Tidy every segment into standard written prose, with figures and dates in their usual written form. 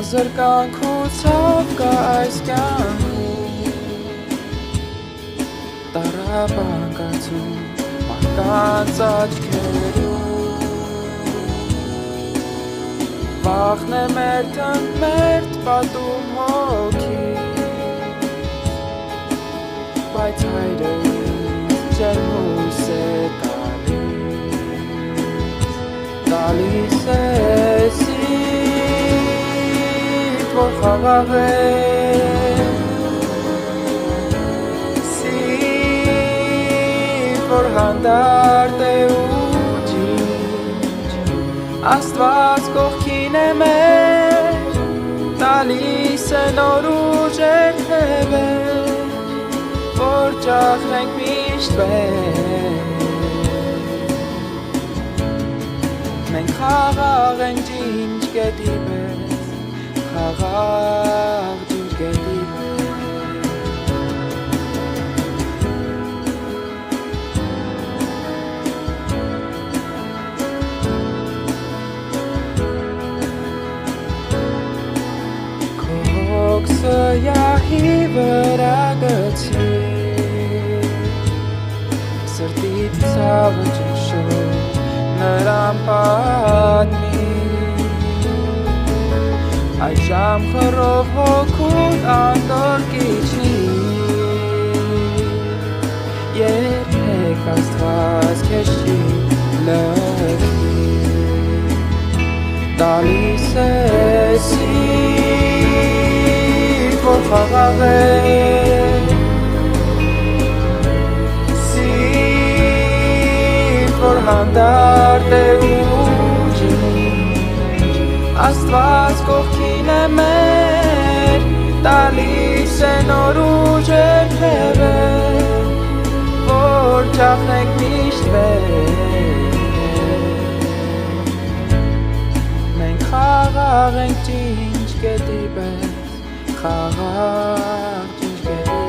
Զրկանքուցով կա այս կյանքում Տարապանկացում մարդկանց աչքերում Վախն է մերթ պատում հոգի Բայց հայրս ջերմուս է տալիս է որ խաղաղել Սիրտ, որ հանդարտ է ու ջինջ Աստված կողքին է մեր Տալիս է նոր ուժեր թևեր Որ ճախնենք միշտ Մենք խաղաղ ենք ջինջ գետի պես Խաղաղ ջինջ գետի Քո հոգսը յահի վրա գցի Սրտիդ ցավը ճնշում նրան պատմի Այժմ խռով հոգուտ անդոր կիչնի Երբեք Աստված քեզ չի լքի Տալիս է սիրտ, որ խաղաղել Սիրտ, որ հանդարտ է ու Աստված կողքին է մեր Տալիս է նոր ուժեր թևեր Որ ճախնենք միշտ Մենք խաղաղ ենք ջինջ գետի պես Խաղաղ ջինջ գետի պես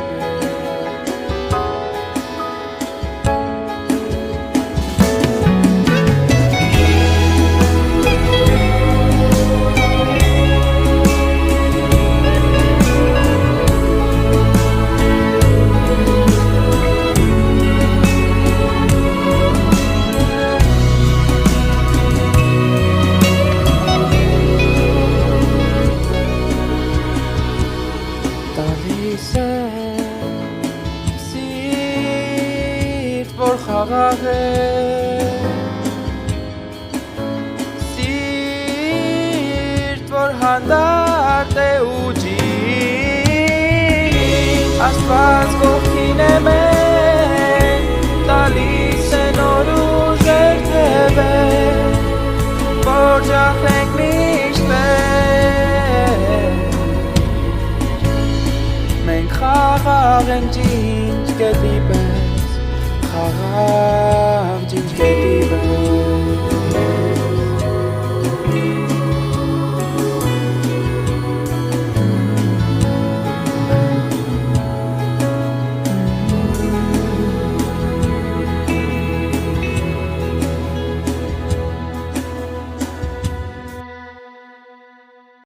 Սիրտ, որ խաղաղել Սիրտ, որ հանդարտ է ու ջինջ Աստված կողքին է մեր Տալիս է նոր ուժեր թևեր Որ ճախնենք միշտ Մենք խաղաղ ենք ջինջ գետի պես Խաղաղ